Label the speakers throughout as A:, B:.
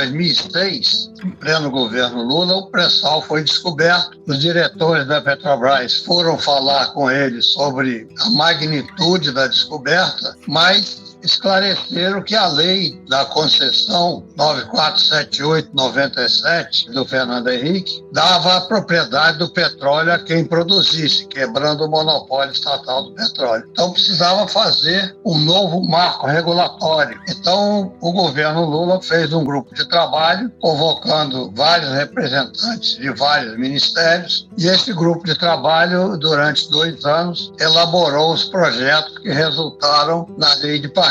A: 2006, em pleno governo Lula, o pré-sal foi descoberto. Os diretores da Petrobras foram falar com ele sobre a magnitude da descoberta, mas esclareceram que a lei da concessão 9478/97 do Fernando Henrique dava a propriedade do petróleo a quem produzisse, quebrando o monopólio estatal do petróleo. Então precisava fazer um novo marco regulatório. Então o governo Lula fez um grupo de trabalho convocando vários representantes de vários ministérios, e esse grupo de trabalho, durante 2 anos, elaborou os projetos que resultaram na lei de partilha,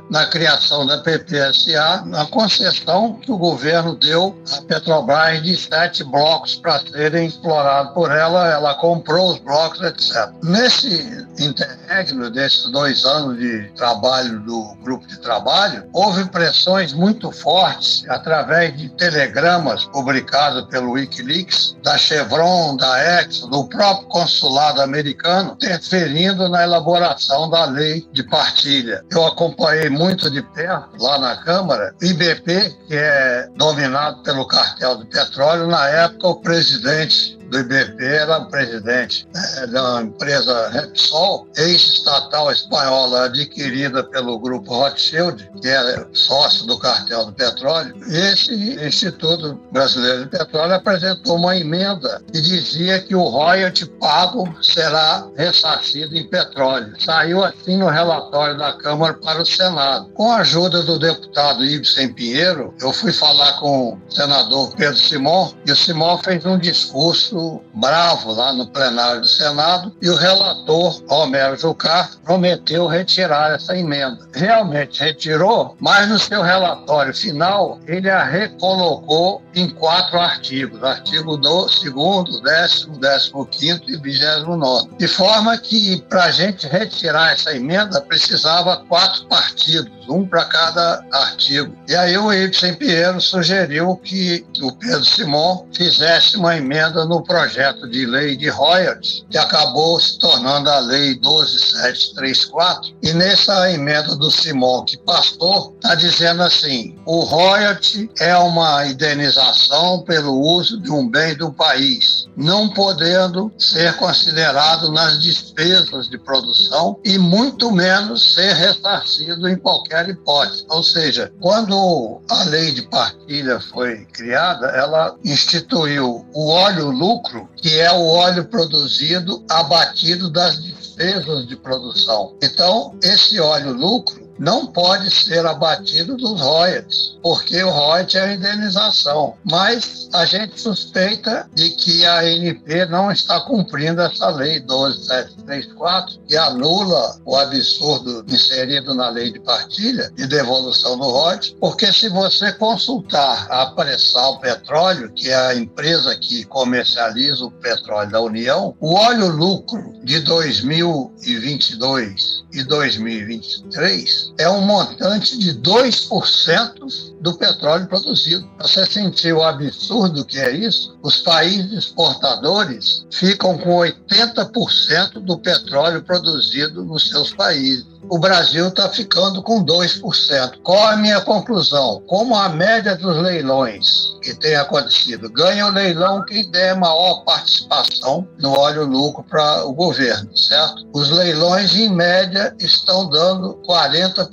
A: na criação da PPSA, na concessão que o governo deu à Petrobras de 7 blocos para serem explorados por ela. Ela comprou os blocos, etc. Nesse interregno desses 2 anos de trabalho do grupo de trabalho, houve pressões muito fortes através de telegramas publicados pelo Wikileaks, da Chevron, da Exxon, do próprio consulado americano, interferindo na elaboração da lei de partilha. Eu acompanhei muito de perto, lá na Câmara, o IBP, que é dominado pelo cartel do petróleo. Na época, o presidente do IBP era o presidente da empresa Repsol, ex-estatal espanhola adquirida pelo grupo Rothschild, que era sócio do cartel do petróleo. Esse Instituto Brasileiro de Petróleo apresentou uma emenda que dizia que o royalty pago será ressarcido em petróleo. Saiu assim no relatório da Câmara para o Senado. Com a ajuda do deputado Ibsen Pinheiro, eu fui falar com o senador Pedro Simon, e o Simon fez um discurso bravo lá no plenário do Senado, e o relator Romero Jucá prometeu retirar essa emenda. Realmente retirou, mas no seu relatório final ele a recolocou em 4 artigos: artigo 2º, 10º, 15º e 29º, de forma que, para a gente retirar essa emenda, precisava 4 partidos, um para cada artigo. E aí o Ibsen Pinheiro sugeriu que o Pedro Simon fizesse uma emenda no projeto de lei de royalties, que acabou se tornando a lei 12734, e nessa emenda do Simon que passou, está dizendo assim: o royalty é uma indenização pelo uso de um bem do país, não podendo ser considerado nas despesas de produção e muito menos ser ressarcido em qualquer hipótese. Ou seja, quando a lei de partilha foi criada, ela instituiu o óleo-lucro, que é o óleo produzido abatido das despesas de produção. Então, esse óleo-lucro não pode ser abatido dos royalties, porque o royalties é a indenização. Mas a gente suspeita de que a ANP não está cumprindo essa lei 12734, que anula o absurdo inserido na lei de partilha de devolução do royalties, porque se você consultar a Pré-Sal Petróleo, que é a empresa que comercializa o petróleo da União, o óleo-lucro de 2022 e 2023 é um montante de 2% do petróleo produzido. Para você sentir o absurdo que é isso, os países exportadores ficam com 80% do petróleo produzido nos seus países. O Brasil está ficando com 2%. Qual a minha conclusão? Como a média dos leilões que tem acontecido, ganha o leilão quem der maior participação no óleo-lucro para o governo, certo? Os leilões, em média, estão dando 40%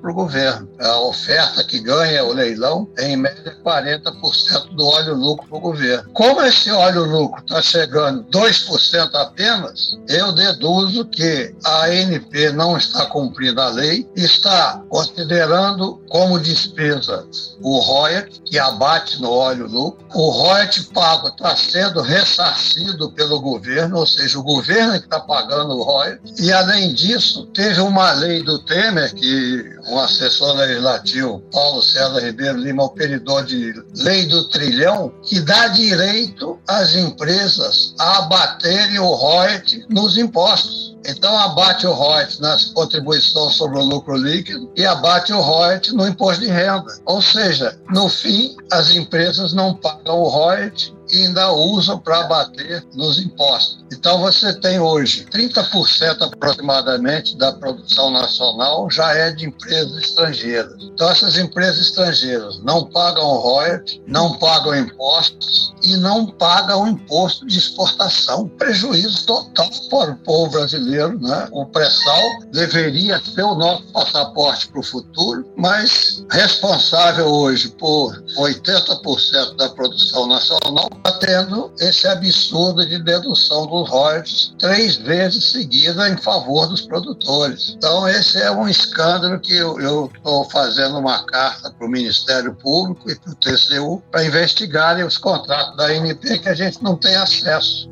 A: para o governo. A oferta que ganha o leilão é, em média, 40% do óleo-lucro para o governo. Como esse óleo-lucro está chegando 2% apenas, eu deduzo que a ANP não está cumprindo a lei, está considerando como despesa o royalty, que abate no óleo-lucro. O royalty pago está sendo ressarcido pelo governo, ou seja, o governo é que está pagando o royalty. E, além disso, teve uma lei do Temer, que um assessor legislativo, Paulo César Ribeiro Lima, apelidou de Lei do Trilhão, que dá direito às empresas a abaterem o royalty nos impostos. Então, abate o royalty nas contribuições sobre o lucro líquido e abate o royalty no imposto de renda. Ou seja, no fim, as empresas não pagam o royalty e ainda usam para bater nos impostos. Então você tem hoje 30% aproximadamente da produção nacional já é de empresas estrangeiras. Então essas empresas estrangeiras não pagam royalties, não pagam impostos e não pagam imposto de exportação. Prejuízo total para o povo brasileiro, né? O pré-sal deveria ser o nosso passaporte para o futuro, mas responsável hoje por 80% da produção nacional está tendo esse absurdo de dedução dos royalties 3 vezes seguida em favor dos produtores. Então esse é um escândalo que eu estou fazendo uma carta para o Ministério Público e para o TCU para investigarem os contratos da ANP que a gente não tem acesso.